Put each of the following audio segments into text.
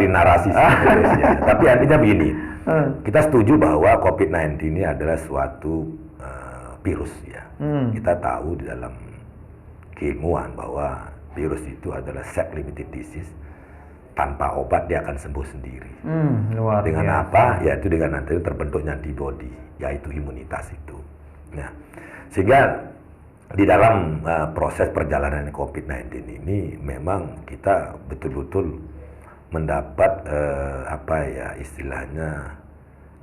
ngomongin narasi sih, ya. Tapi artinya begini, kita setuju bahwa COVID-19 ini adalah suatu virus ya. Kita tahu di dalam keilmuan bahwa virus itu adalah self-limited disease. Tanpa obat dia akan sembuh sendiri. Luar dengan biasa. apa? Yaitu dengan nanti terbentuknya antibody, yaitu imunitas itu. Nah, sehingga di dalam proses perjalanan COVID-19 ini memang kita betul-betul mendapat apa ya istilahnya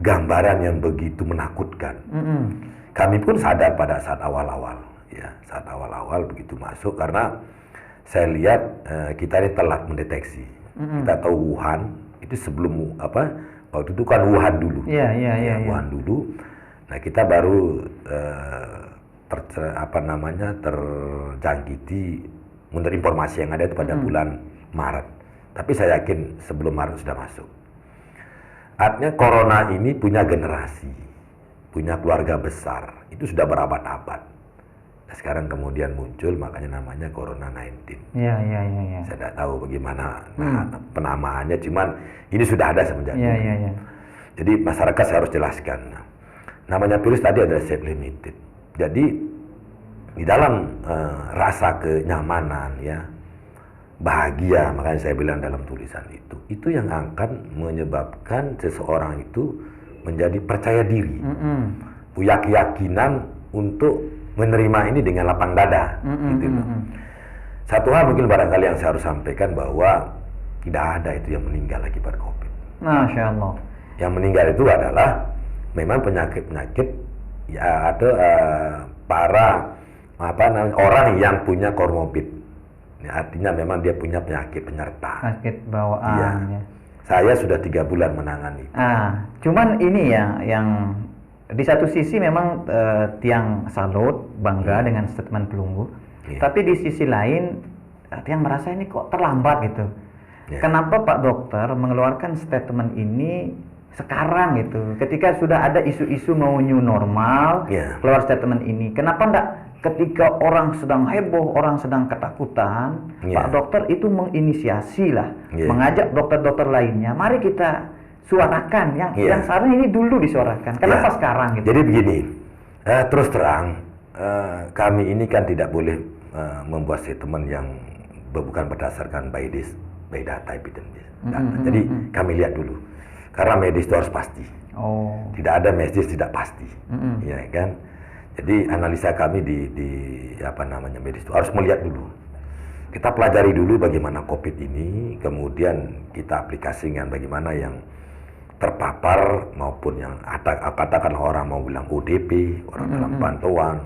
gambaran yang begitu menakutkan. Kami pun sadar pada saat awal-awal, ya saat awal-awal begitu masuk karena saya lihat kita ini telat mendeteksi. Kita tahu Wuhan itu sebelum apa waktu itu kan Wuhan dulu. Iya. Wuhan dulu. Nah kita baru terjangkiti menurut informasi yang ada itu pada bulan Maret. Tapi saya yakin sebelum Maret sudah masuk. Artinya corona ini punya generasi, punya keluarga besar. Itu sudah berabad-abad. Nah, sekarang kemudian muncul makanya namanya Corona 19. Iya. Saya tidak tahu bagaimana penamaannya, cuman ini sudah ada semenjak dulu. Iya. Jadi masyarakat saya harus jelaskan. Namanya virus tadi adalah self-limited. Jadi di dalam rasa kenyamanan ya, bahagia, makanya saya bilang dalam tulisan itu yang akan menyebabkan seseorang itu menjadi percaya diri, punya keyakinan untuk menerima ini dengan lapang dada, gitu loh. Satu hal mungkin barangkali yang saya harus sampaikan bahwa tidak ada itu yang meninggal akibat COVID. Masya Allah. Yang meninggal itu adalah memang penyakit-penyakit ya ada para orang yang punya komorbid. Ya, artinya memang dia punya penyakit penyerta. Penyakit bawaan. Iya. Ya. Saya sudah 3 bulan menangani. Cuman ini ya yang di satu sisi memang Tiang salut, bangga dengan statement Pelunggu. Tapi di sisi lain Tiang merasa ini kok terlambat gitu. Kenapa Pak Dokter mengeluarkan statement ini sekarang gitu? Ketika sudah ada isu-isu mau new normal, keluar statement ini. Kenapa enggak ketika orang sedang heboh, orang sedang ketakutan, Pak Dokter itu menginisiasi lah, mengajak dokter-dokter lainnya, mari kita suarakan yang seharusnya ini dulu disuarakan. Kenapa sekarang gitu? Jadi begini, terus terang kami ini kan tidak boleh membuat statement yang bukan berdasarkan by data evidence. Jadi kami lihat dulu, karena medis itu harus pasti. Tidak ada medis tidak pasti, ya kan? Jadi analisa kami di medis itu harus melihat dulu. Kita pelajari dulu bagaimana COVID ini, kemudian kita aplikasikan bagaimana yang terpapar maupun yang katakan orang mau bilang ODP, orang dalam pantauan,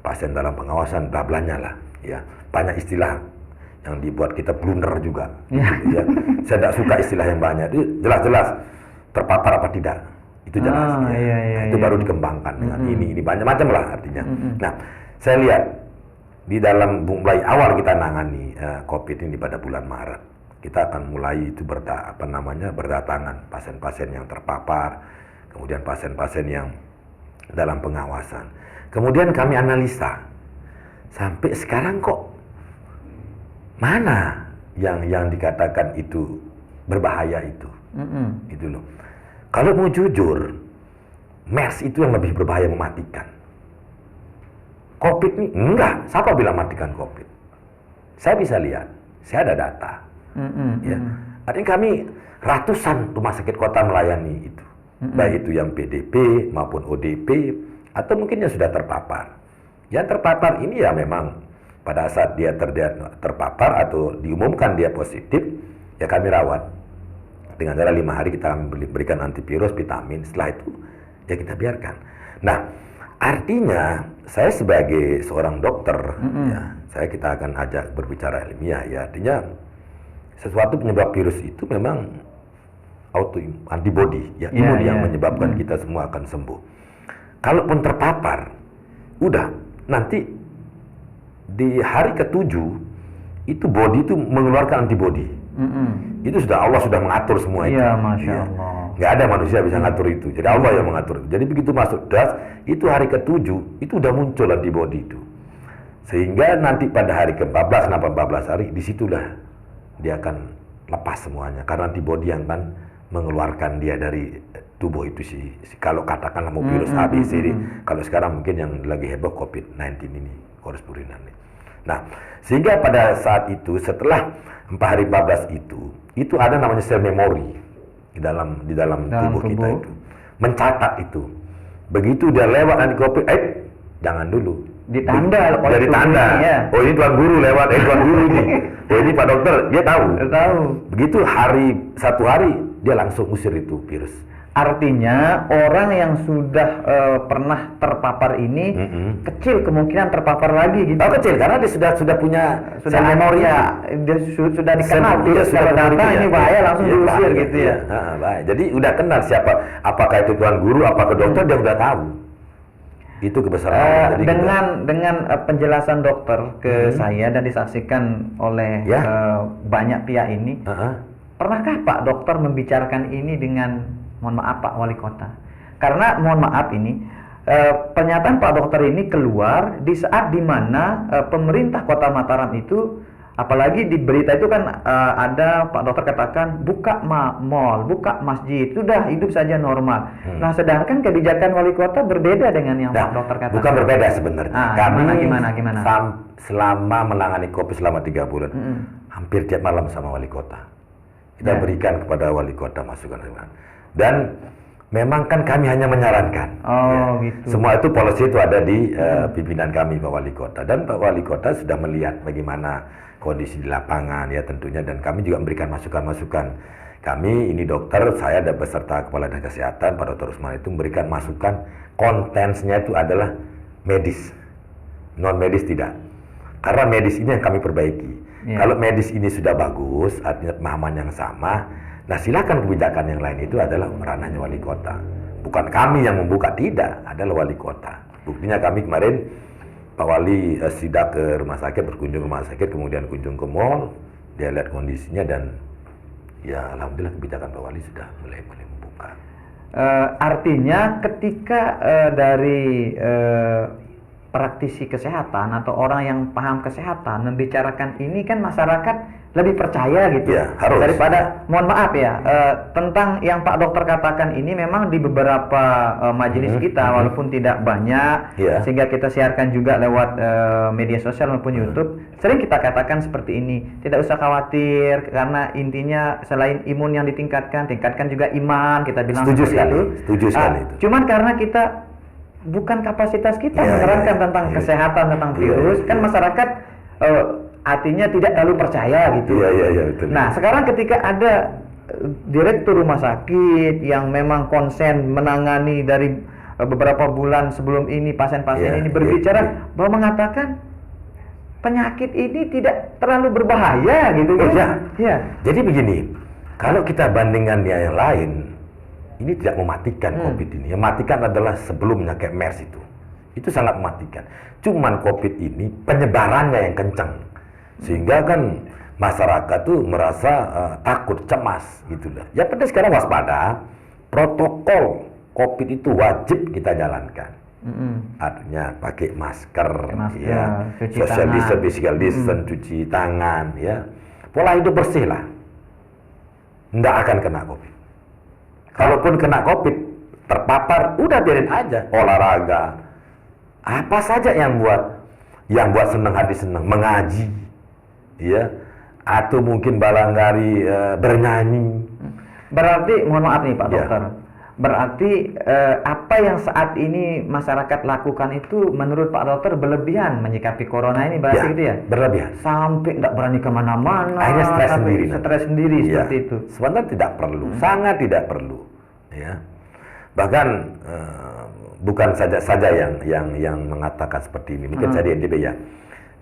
pasien dalam pengawasan, blablanya lah, ya banyak istilah yang dibuat kita blunder juga. Gitu, ya. Saya tidak suka istilah yang banyak. Itu jelas-jelas terpapar apa tidak, itu jelas. Itu baru dikembangkan dengan ini banyak macam lah artinya. Nah, saya lihat di dalam mulai awal kita nangani COVID ini pada bulan Maret. Kita akan mulai itu berdatangan pasien-pasien yang terpapar, kemudian pasien-pasien yang dalam pengawasan. Kemudian kami analisa, sampai sekarang kok mana yang dikatakan itu berbahaya itu, itu loh. Kalau mau jujur, MERS itu yang lebih berbahaya, mematikan. COVID ini enggak, siapa bilang matikan COVID? Saya bisa lihat, saya ada data. Ya. Artinya kami ratusan rumah sakit kota melayani itu, baik itu yang PDP maupun ODP atau mungkin yang sudah terpapar. Yang terpapar ini ya memang pada saat dia terpapar atau diumumkan dia positif, ya kami rawat dengan cara 5 hari kita berikan antivirus, vitamin. Setelah itu ya kita biarkan. Nah, artinya saya sebagai seorang dokter, ya kita akan ajak berbicara ilmiah. Ya artinya sesuatu penyebab virus itu memang antibody, ya imun yang menyebabkan kita semua akan sembuh. Kalaupun terpapar, udah nanti di hari ke-7 itu body itu mengeluarkan antibody. Itu sudah Allah sudah mengatur semua itu. Masya Allah. Nggak ada manusia bisa ngatur itu. Jadi Allah yang mengatur. Jadi begitu masuk das, itu hari ke-7 itu udah muncul antibody itu. Sehingga nanti pada hari ke-14, kenapa 14 hari, disitulah dia akan lepas semuanya karena antibody yang kan mengeluarkan dia dari tubuh itu kalau katakanlah mau virus A, B, C, D. Kalau sekarang mungkin yang lagi heboh COVID-19 ini, virus purinan ini. Nah, sehingga pada saat itu setelah hari 14 itu ada namanya sel memori di dalam tubuh kita itu. Mencatat itu. Begitu dia lewat nanti COVID, jangan dulu. Ditanda dari tanda. Ya. Oh ini Tuan Guru lewat, Tuan Guru ini. Oh ini Pak Dokter, dia tahu. Begitu satu hari dia langsung usir itu virus. Artinya orang yang sudah pernah terpapar ini kecil kemungkinan terpapar lagi gitu. Oh kecil karena dia sudah punya memori ya, dia sudah dikenal virus kalau datang ini bahaya langsung diusir gitu ya. Bahaya. Jadi udah kenal siapa, apakah itu Tuan Guru, apakah dokter dia udah tahu. Itu kebesaran. Dengan penjelasan dokter ke saya dan disaksikan oleh banyak pihak ini, pernahkah Pak Dokter membicarakan ini dengan, mohon maaf Pak Wali Kota? Karena mohon maaf ini pernyataan Pak Dokter ini keluar di saat dimana pemerintah Kota Mataram itu, apalagi di berita itu kan ada Pak Dokter katakan buka mall, buka masjid, sudah hidup saja normal. Nah, sedangkan kebijakan wali kota berbeda dengan yang Pak Dokter katakan. Bukan berbeda sebenarnya. Kami gimana? Selama menangani COVID selama 3 bulan, hampir tiap malam sama wali kota. Kita berikan kepada wali kota masukan. Dan memang kan kami hanya menyarankan. Gitu. Semua itu policy itu ada di pimpinan kami Pak Wali Kota. Dan Pak Wali Kota sudah melihat bagaimana kondisi di lapangan ya tentunya, dan kami juga memberikan masukan-masukan. Kami ini dokter, saya ada beserta Kepala Dinas Kesehatan Pak Dr. Usman itu memberikan masukan, kontennya itu adalah medis, non medis tidak. Karena medis ini yang kami perbaiki. Kalau medis ini sudah bagus, artinya pemahaman yang sama, nah silakan kebijakan yang lain itu adalah ranahnya wali kota. Bukan kami yang membuka, tidak, adalah wali kota. Buktinya kami kemarin Pak Wali sidak ke rumah sakit, berkunjung ke rumah sakit, kemudian kunjung ke mall, dia lihat kondisinya dan ya alhamdulillah kebijakan Pak Wali sudah mulai membuka. Artinya ketika dari praktisi kesehatan atau orang yang paham kesehatan membicarakan ini kan masyarakat lebih percaya gitu harus. Daripada mohon maaf ya tentang yang Pak Dokter katakan ini memang di beberapa majelis kita walaupun tidak banyak sehingga kita siarkan juga lewat media sosial maupun YouTube, sering kita katakan seperti ini, tidak usah khawatir karena intinya selain imun yang tingkatkan juga iman, kita bilang setuju sekali itu. Cuman karena kita bukan kapasitas kita menerangkan tentang kesehatan, tentang virus, kan masyarakat artinya tidak terlalu percaya gitu. Betul. Nah, sekarang ketika ada direktur rumah sakit yang memang konsen menangani dari beberapa bulan sebelum ini pasien-pasien ini berbicara bahwa mengatakan penyakit ini tidak terlalu berbahaya gitu kan. Jadi begini, kalau kita bandingkan yang lain, ini tidak mematikan COVID ini. Yang mematikan adalah sebelumnya kayak MERS itu. Itu sangat mematikan. Cuman COVID ini penyebarannya yang kencang. Sehingga kan masyarakat tuh merasa takut, cemas gitu lah. Ya penting sekarang waspada. Protokol COVID itu wajib kita jalankan. Artinya pakai masker, social distance, physical distance, cuci tangan, ya. Pola hidup bersih lah. Nggak akan kena COVID. Kalaupun kena COVID, terpapar, udah biarin aja. Olahraga, apa saja yang buat senang hati senang, mengaji, atau mungkin barangkali bernyanyi. Berarti, mohon maaf nih Pak Dokter, berarti apa yang saat ini masyarakat lakukan itu menurut Pak Dokter berlebihan menyikapi corona ini, berarti gitu ya? Berlebihan. Sampai nggak berani kemana-mana. Akhirnya stres sendiri seperti itu. Sebenarnya tidak perlu, sangat tidak perlu. Ya. Bahkan bukan saja yang mengatakan seperti ini. Mungkin saya di NTB ya.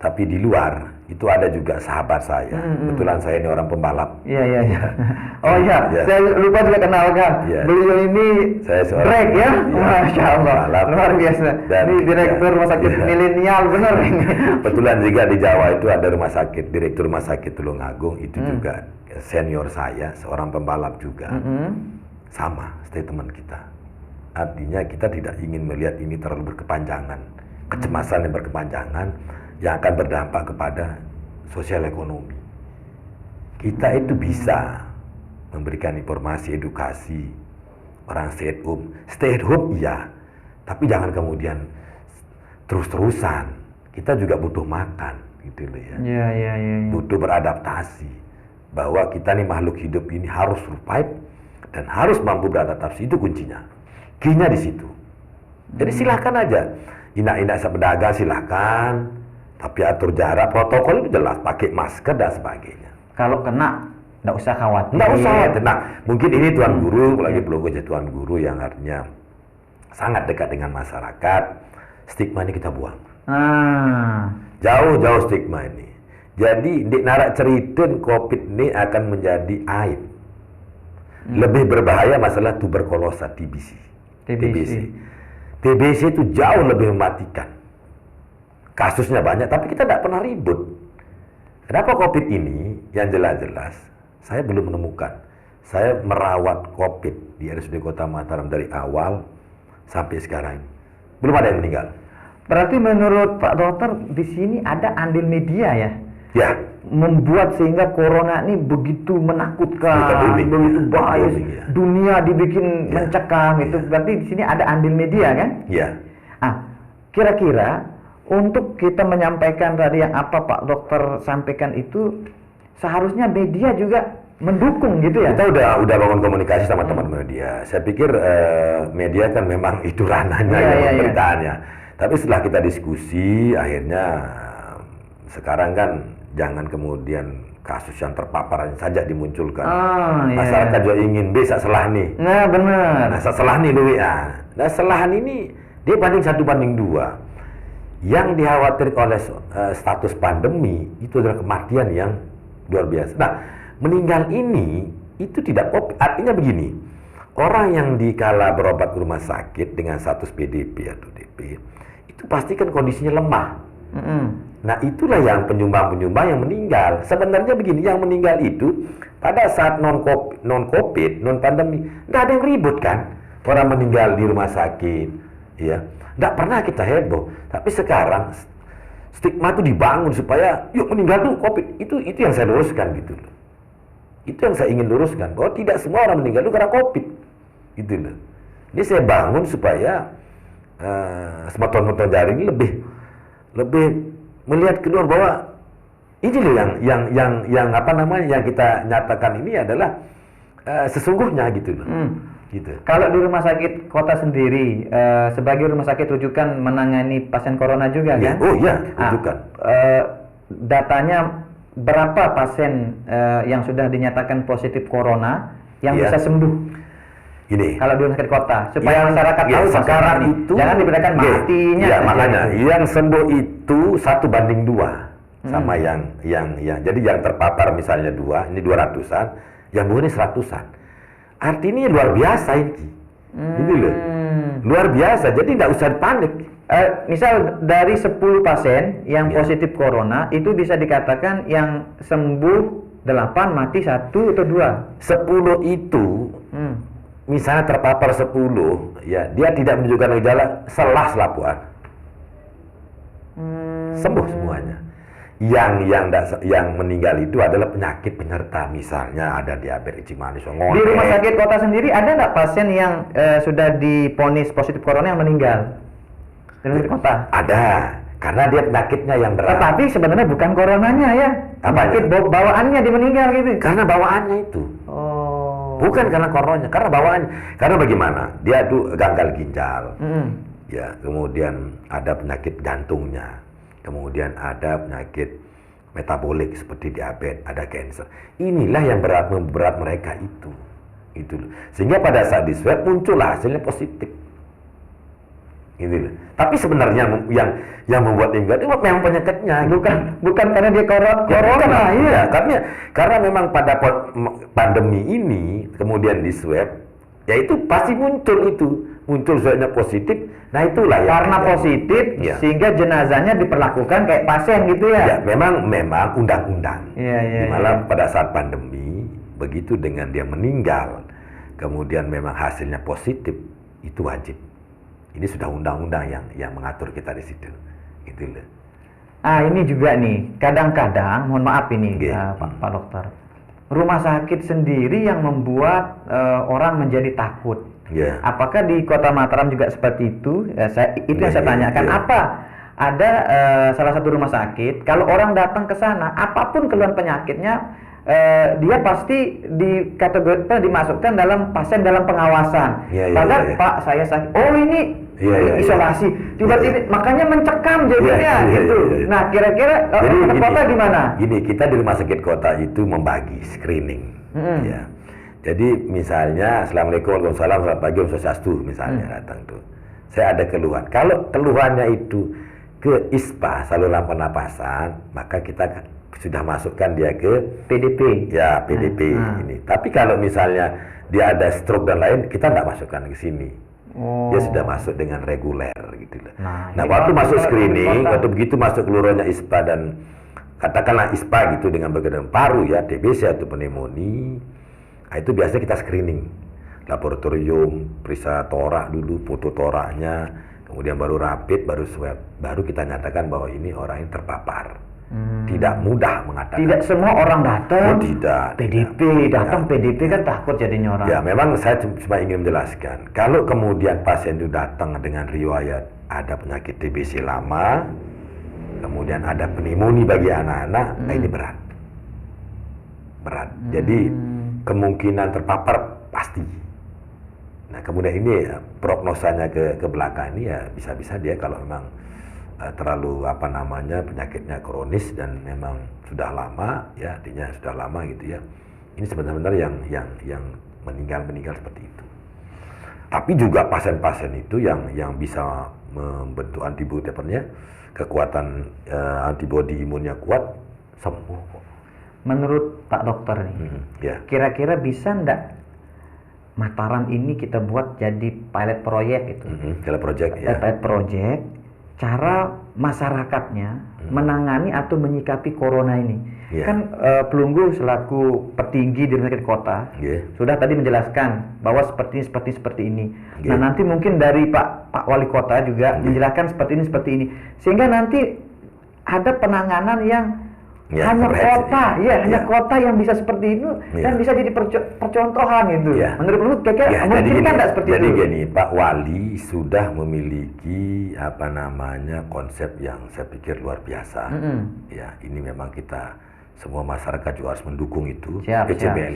Tapi di luar itu ada juga sahabat saya. Kebetulan saya ini orang pembalap. Saya lupa juga kenalkan. Beliau ini drag ya. Masya Allah. Luar biasa. Dan ini direktur rumah sakit milenial bener ini. Kebetulan juga di Jawa itu ada rumah sakit, direktur rumah sakit Tulungagung itu juga senior saya, seorang pembalap juga. Sama statement kita. Artinya kita tidak ingin melihat ini terlalu berkepanjangan. Kecemasan yang berkepanjangan yang akan berdampak kepada sosial ekonomi. Kita itu bisa memberikan informasi, edukasi orang stay at home iya, tapi jangan kemudian terus-terusan. Kita juga butuh makan, gitu loh ya. Iya. Butuh beradaptasi, bahwa kita nih makhluk hidup ini harus survive dan harus mampu beradaptasi, itu kuncinya. Key-nya di situ. Jadi silahkan aja, inak-inak pedagang silahkan, tapi atur jarak, protokol itu jelas, pakai masker dan sebagainya. Kalau kena, nggak usah khawatir. Nggak usah, tenang. Mungkin ini Tuan Guru, apalagi Pelunggu jadi Tuan Guru yang artinya sangat dekat dengan masyarakat, stigma ini kita buang. Jauh-jauh stigma ini. Jadi, di narak ceritain COVID ini akan menjadi aib. Lebih berbahaya masalah tuberkulosa, TBC itu jauh lebih mematikan. Kasusnya banyak, tapi kita tidak pernah ribut. Kenapa COVID ini, yang jelas-jelas, saya belum menemukan. Saya merawat COVID di RSUD Kota Mataram dari awal sampai sekarang. Belum ada yang meninggal. Berarti menurut Pak Dokter, di sini ada andil media ya? Ya. Membuat sehingga corona ini begitu menakutkan, begitu bahaya, dunia dibikin mencekam, itu berarti di sini ada andil media kan? Iya. Kira-kira untuk kita menyampaikan tadi yang apa Pak Dokter sampaikan itu, seharusnya media juga mendukung gitu ya? Kita udah bangun komunikasi sama teman-teman media. Saya pikir media kan memang itu ranahnya, pemberitaannya. Tapi setelah kita diskusi, akhirnya sekarang kan jangan kemudian kasus yang terpapar saja dimunculkan. Masyarakat juga ingin bisa selah nih. Nah benar. Nah selah nih Louis. Nah selahan ini dia banding 1:2. Yang dikhawatirkan oleh status pandemi itu adalah kematian yang luar biasa. Nah meninggal ini itu tidak COVID. Artinya begini, orang yang dikala berobat ke rumah sakit dengan status PDP atau DP itu pastikan kondisinya lemah. Nah itulah yang penyumbang-penyumbang yang meninggal. Sebenarnya begini, yang meninggal itu pada saat non-COVID, non-pandemi, nggak ada yang ribut kan. Orang meninggal di rumah sakit, ya, nggak pernah kita heboh. Tapi sekarang stigma itu dibangun supaya, yuk meninggal tuh COVID. Itu yang saya luruskan gitu loh. Itu yang saya ingin luruskan, bahwa tidak semua orang meninggal itu karena COVID, gitu loh. Ini saya bangun supaya semua jari ini lebih melihat keluar bahwa ini loh yang apa namanya yang kita nyatakan ini adalah sesungguhnya gitu loh. Gitu. Kalau di rumah sakit kota sendiri sebagai rumah sakit rujukan menangani pasien corona juga kan? Oh iya, rujukan. Datanya berapa pasien yang sudah dinyatakan positif corona yang bisa sembuh? Ini. Kalau di rumah sakit kota, supaya masyarakat tahu sekarang itu jangan dibedakan matinya. Iya, makanya yang sembuh itu 1:2 sama yang jadi yang terpapar misalnya 2, ini 200-an, yang sembuh ini 100-an. Artinya luar biasa ini. Gitu loh. Luar biasa, jadi nggak usah panik. Misal dari 10 pasien yang positif corona, itu bisa dikatakan yang sembuh 8, mati 1 atau 2? 10 itu misalnya terpapar 10, ya dia tidak menunjukkan gejala, selapuan. Sembuh semuanya. Yang meninggal itu adalah penyakit penyerta, misalnya ada diabetes, kencing manis, Di rumah sakit kota sendiri ada nggak pasien yang sudah diponis positif corona yang meninggal? Di rumah sakit kota? Ada, karena dia penyakitnya yang berat. Tapi sebenarnya bukan coronanya ya, penyakit bawaannya dia meninggal gitu. Karena bawaannya itu. Bukan karena coronanya, karena bawaannya. Karena bagaimana? Dia tuh gagal ginjal, ya, kemudian ada penyakit jantungnya, kemudian ada penyakit metabolik seperti diabetes, ada cancer. Inilah yang memberat mereka itu. Sehingga pada saat di swab muncullah hasilnya positif. Gitu loh. Tapi sebenarnya yang membuat meninggal itu memang penyakitnya, bukan karena dia corona. Iya, karena memang pada pandemi ini kemudian di swab, ya itu pasti muncul swabnya positif. Nah itulah karena positif sehingga jenazahnya diperlakukan kayak pasien gitu ya. Ya memang undang-undang. Malah pada saat pandemi begitu dengan dia meninggal, kemudian memang hasilnya positif, itu wajib. Ini sudah undang-undang yang mengatur kita di situ. Gitu loh. Ini juga nih, kadang-kadang, mohon maaf ini Pak Dokter. rumah sakit sendiri yang membuat orang menjadi takut. Ya. Apakah di Kota Mataram juga seperti itu? Itu yang saya tanyakan. Ya. Apa ada salah satu rumah sakit, kalau orang datang ke sana, apapun keluhan penyakitnya, dia pasti dimasukkan dalam pasien dalam pengawasan. Padahal Pak, saya sakit. Oh ini isolasi. Tiba-tiba makanya mencekam jadinya gitu. Nah, kira-kira kota gimana? Gini, kita di rumah sakit kota itu membagi screening. Ya. Jadi misalnya Assalamualaikum warahmatullahi wabarakatuh, selamat pagi, Om Swastiastu misalnya datang tuh. Saya ada keluhan. Kalau keluhannya itu ke ISPA, saluran pernapasan, maka kita sudah masukkan dia ke PDP. Ya, PDP ini. Tapi kalau misalnya dia ada stroke dan lain, kita nggak masukkan ke sini. Dia sudah masuk dengan reguler gitu. Nah, waktu masuk screening, waktu begitu masuk keluarnya ISPA dan katakanlah ISPA gitu dengan berkedok paru ya, TBC atau pneumonia, nah, itu biasanya kita screening. Laboratorium, periksa torak dulu, foto toraknya, kemudian baru rapid, baru swab, baru kita nyatakan bahwa ini orang yang terpapar. Tidak mudah mengatakan. Tidak semua orang datang. Tidak. PDP datang PDP kan takut jadinya orang. Ya, memang saya cuma ingin menjelaskan. Kalau kemudian pasien itu datang dengan riwayat ada penyakit TBC lama, kemudian ada pneumonia bagi anak-anak, nah ini berat. Jadi kemungkinan terpapar pasti. Nah, kemudian ini prognosanya ke belakang ini ya bisa-bisa dia kalau memang terlalu penyakitnya kronis dan memang sudah lama ya, artinya sudah lama gitu ya. Ini sebenarnya yang meninggal seperti itu. Tapi juga pasien-pasien itu yang bisa membentuk antibodi kekuatan antibodi imunnya kuat sembuh kok. Menurut Pak Dokter nih, kira-kira bisa enggak Mataram ini kita buat jadi pilot project gitu? Pilot project. Cara masyarakatnya menangani atau menyikapi corona ini. Kan Pelunggu selaku petinggi di rumah sakit kota sudah tadi menjelaskan bahwa seperti ini. Nah, nanti mungkin dari Pak Wali Kota juga menjelaskan seperti ini. Sehingga nanti ada penanganan yang hanya kota yang bisa seperti itu dan bisa jadi percontohan gitu. Menurut Pelunggu kira-kira mungkin kan seperti itu. Jadi gini, Pak Wali sudah memiliki konsep yang saya pikir luar biasa. Ya, ini memang kita semua masyarakat juga harus mendukung itu. PCBL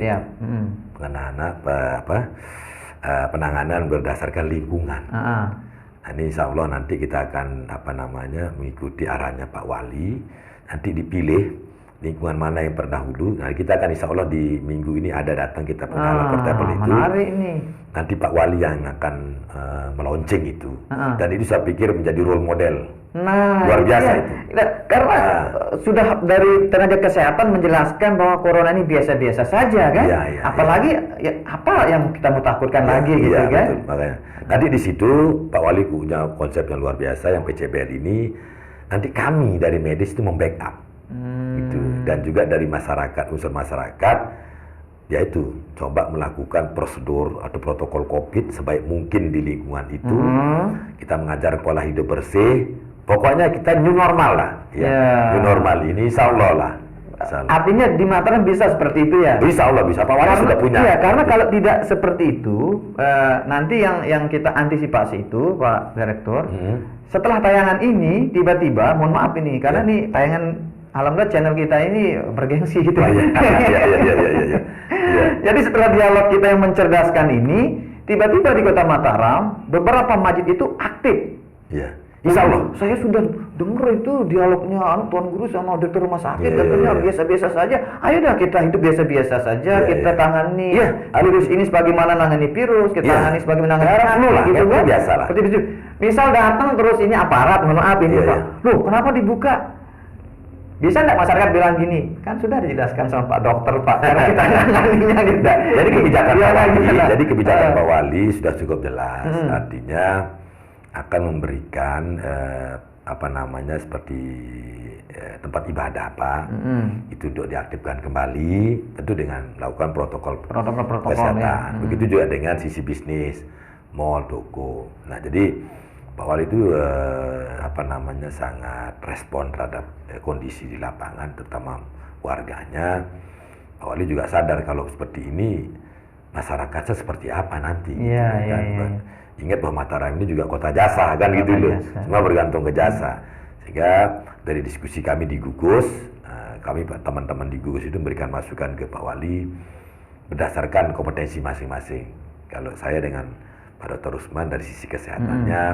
penanganan berdasarkan lingkungan. Nah, ini insya Allah nanti kita akan mengikuti arahannya Pak Wali. Nanti dipilih lingkungan mana yang terdahulu. Nah, kita akan insya Allah di minggu ini ada datang kita pengalaman portable itu. Menarik ini. Nanti Pak Wali yang akan melaunching itu. Dan itu saya pikir menjadi role model. Luar biasa itu. Karena sudah dari tenaga kesehatan menjelaskan bahwa corona ini biasa-biasa saja kan. Apalagi apa yang kita mau takutkan lagi gitu kan. Betul, makanya. Nanti di situ Pak Wali punya konsep yang luar biasa yang PCBL ini. Nanti kami dari medis itu membackup gitu. Dan juga dari masyarakat, unsur masyarakat yaitu coba melakukan prosedur atau protokol COVID sebaik mungkin di lingkungan itu. Kita mengajar pola hidup bersih, pokoknya kita new normal lah new normal ini insya Allah lah. Artinya di Mataram bisa seperti itu ya? Insya Allah bisa, Pak Wali sudah punya. Iya, karena kalau tidak seperti itu nanti yang kita antisipasi itu Pak Direktur, setelah tayangan ini tiba-tiba, mohon maaf ini karena nih tayangan alhamdulillah channel kita ini bergengsi gitu. Jadi setelah dialog kita yang mencerdaskan ini, tiba-tiba di Kota Mataram beberapa masjid itu aktif. Insya Allah. Saya sudah dengar itu dialognya Tuan Guru sama direktur rumah sakit, katanya biasa-biasa saja. Ayo dah kita hidup biasa-biasa saja, kita tangani virus ini sebagaimana nangani virus, kita tangani sebagaimana nangani gitu kan. Biasa lah. Seperti itu. Misal datang terus ini aparat, mohon maaf ini Pak. Loh, kenapa dibuka? Bisa nggak masyarakat bilang gini? Kan sudah dijelaskan sama Pak Dokter Pak, karena kita nanganinya gitu. Jadi kebijakan Pak Wali sudah cukup jelas. Artinya akan memberikan seperti tempat ibadah itu untuk diaktifkan kembali, tentu dengan melakukan protokol kesehatan. Begitu juga dengan sisi bisnis, mall, toko. Nah, jadi Pak Wali itu sangat respon terhadap kondisi di lapangan, terutama warganya. Pak Wali juga sadar kalau seperti ini masyarakatnya seperti apa nanti. Iya, gitu, iya, kan? iya. Ingat bahwa Mataram ini juga kota jasa kan Kota gitu loh. jasa. Semua bergantung ke jasa. Sehingga dari diskusi kami di gugus, kami teman-teman di gugus itu memberikan masukan ke Pak Wali berdasarkan kompetensi masing-masing. Kalau saya dengan Pak Dr. Rusman dari sisi kesehatannya,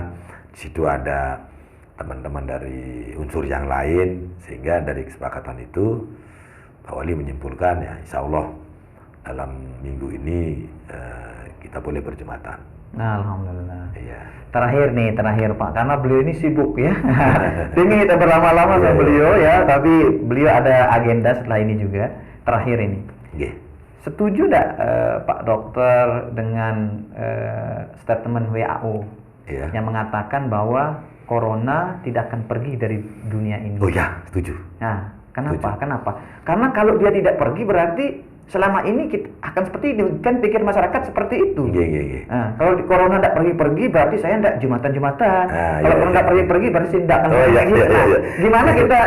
di situ ada teman-teman dari unsur yang lain, sehingga dari kesepakatan itu Pak Wali menyimpulkan ya insya Allah dalam minggu ini kita boleh berjumatan. Nah, alhamdulillah. Iya. Terakhir Pak, karena beliau ini sibuk ya. Ingin kita berlama-lama sama beliau ya, tapi beliau ada agenda setelah ini juga. Terakhir ini. Nggih. Setuju enggak Pak Dokter dengan statement WHO Iya. yang mengatakan bahwa corona tidak akan pergi dari dunia ini? Oh ya, setuju. Nah, kenapa? Kenapa? Karena kalau dia tidak pergi berarti selama ini kita akan seperti ini, kan pikir masyarakat seperti itu. Iya. Nah, kalau di corona tidak pergi-pergi berarti saya tidak jumatan-jumatan. Ah, Kalau iya, tidak iya. pergi-pergi berarti saya tidak akan Oh, pergi. iya, iya, Nah, iya. gimana kita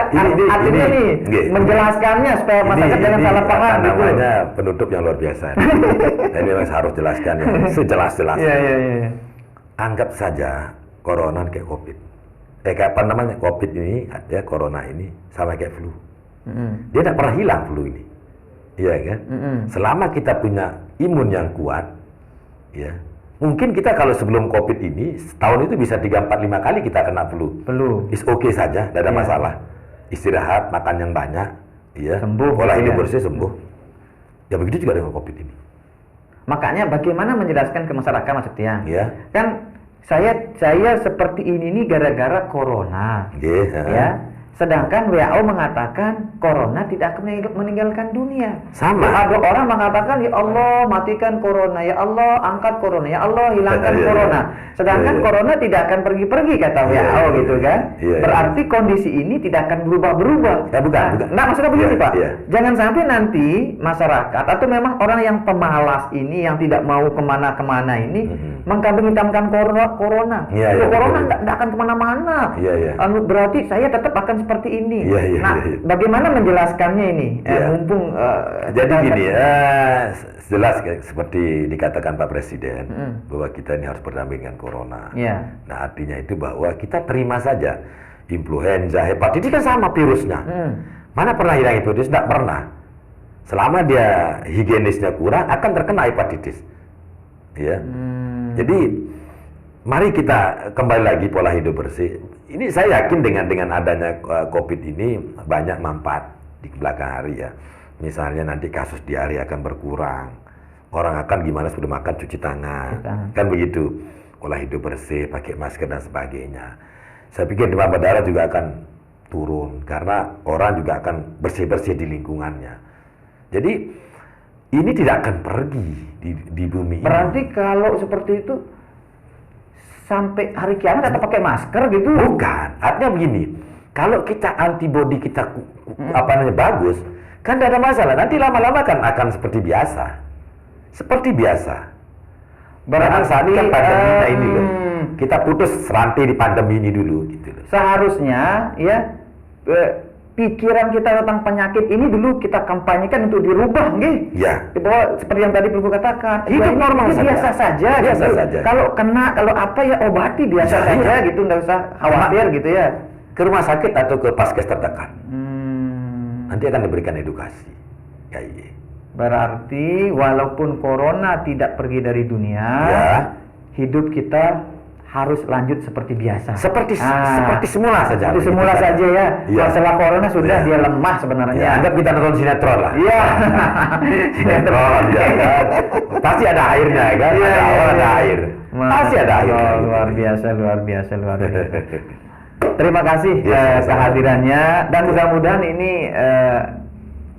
artinya nih nggih. menjelaskannya supaya masyarakat jangan salah paham gitu. Namanya penutup yang luar biasa. Dan memang harus jelaskan yang sejelas-jelasnya. Iya. Anggap saja corona kayak COVID. Kayak apa namanya COVID ini, ya corona ini sama kayak flu. Dia tidak pernah hilang flu ini. Iya kan? Selama kita punya imun yang kuat, ya mungkin kita kalau sebelum COVID ini setahun itu bisa 3, 4, 5 kali kita kena flu. Is okay saja, tidak ada masalah. Istirahat, makan yang banyak, ya. Sembuh, Pola hidup ya. bersih sembuh. Ya begitu juga dengan COVID ini. Makanya bagaimana menjelaskan ke masyarakat Mas Tiang? Ya. Kan saya seperti ini nih gara-gara corona. Ya. Sedangkan WHO mengatakan corona tidak akan meninggalkan dunia. Sama. Ada orang mengatakan ya Allah matikan corona, ya Allah angkat corona, ya Allah hilangkan corona. Sedangkan corona tidak akan pergi-pergi kata WHO gitu kan. Berarti kondisi ini tidak akan berubah-berubah. Ya, bukan. Nah maksudnya begini Pak, Iya. jangan sampai nanti masyarakat atau memang orang yang pemalas ini yang tidak mau kemana-kemana ini mengkambing hitamkan corona. Iya, Itu iya, corona betul. tidak akan kemana-mana. Iya. Berarti saya tetap akan seperti ini. Iya. Bagaimana menjelaskannya ini? Mumpung jadi gini, jelas seperti dikatakan Pak Presiden bahwa kita ini harus berdampingan dengan corona. Iya. Nah artinya itu bahwa kita terima saja influenza, hepatitis kan sama virusnya. Mana pernah hilang hepatitis? Tidak pernah. Selama dia higienisnya kurang akan terkena hepatitis. Ya. Jadi mari kita kembali lagi pola hidup bersih. Ini saya yakin dengan adanya COVID ini banyak manfaat di belakang hari ya. Misalnya nanti kasus diare akan berkurang. Orang akan gimana sebelum makan cuci tangan. Kan begitu. Pola hidup bersih, pakai masker dan sebagainya. Saya pikir demam berdarah juga akan turun karena orang juga akan bersih-bersih di lingkungannya. Jadi ini tidak akan pergi di bumi ini. Berarti kalau seperti itu sampai hari kiamat tetap pakai masker gitu? Bukan, artinya begini. Kalau kita antibodi kita bagus, kan tidak ada masalah. Nanti lama-lama kan akan seperti biasa. Seperti biasa. Berarti saat ini kan pandemi ini loh. Kita putus rantai di pandemi ini dulu gitu loh. Seharusnya ya pikiran kita tentang penyakit ini dulu kita kampanyekan untuk dirubah, nggih. Ya. Bahwa seperti yang tadi Ibu katakan, hidup normal saja. Biasa saja. Biasa gitu. saja. Kalau kena, kalau apa ya obati biasa saja gitu, nggak usah khawatir gitu ya. Ke rumah sakit atau ke paskes terdekat. Nanti akan diberikan edukasi. Ya, iya. Berarti walaupun corona tidak pergi dari dunia, hidup kita harus lanjut seperti biasa. Seperti semula saja. Seperti semula saja ya. Masalah corona sudah dia lemah sebenarnya. Ya, anggap kita nonton sinetron lah. Iya. Sinetron ya kan. Pasti ada airnya kan. Ada awal ada air. Pasti ada airnya. Luar biasa. Terima kasih kehadirannya dan mudah-mudahan ini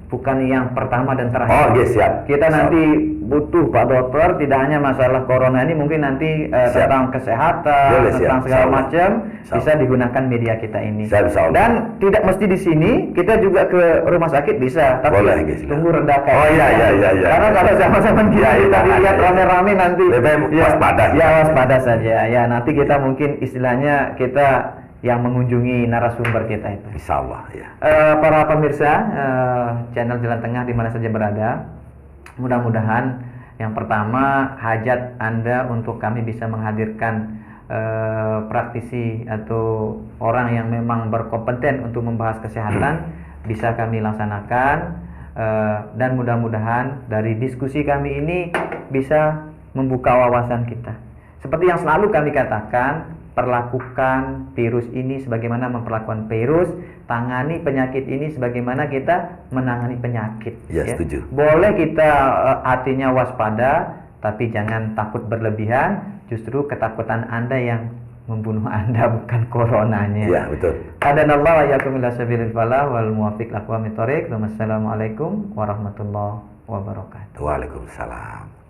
bukan yang pertama dan terakhir. Oh, yes, siap. Kita nanti butuh Pak Dokter, tidak hanya masalah corona ini, mungkin nanti tentang kesehatan, tentang segala macam bisa digunakan media kita ini. Dan tidak mesti di sini, kita juga ke rumah sakit bisa. Tapi tunggu redakan. Oh iya. Karena kalau sama-sama kita lihat rame-rame nanti. Lebih waspada. Ya waspada saja. Ya nanti kita mungkin istilahnya kita yang mengunjungi narasumber kita itu. Insya Allah ya. Para pemirsa channel Jalan Tengah di mana saja berada, mudah-mudahan yang pertama hajat Anda untuk kami bisa menghadirkan praktisi atau orang yang memang berkompeten untuk membahas kesehatan bisa kami laksanakan, dan mudah-mudahan dari diskusi kami ini bisa membuka wawasan kita. Seperti yang selalu kami katakan, perlakukan virus ini sebagaimana memperlakukan virus, tangani penyakit ini sebagaimana kita menangani penyakit. Ya, setuju. Boleh kita hatinya waspada, tapi jangan takut berlebihan. Justru ketakutan Anda yang membunuh Anda, bukan coronanya. Ya, betul. Hadanallahu wa iyyakum ila sabilil falah wal muwaffiq aqwamit thoriq. Wassalamualaikum warahmatullahi wabarakatuh. Waalaikumsalam.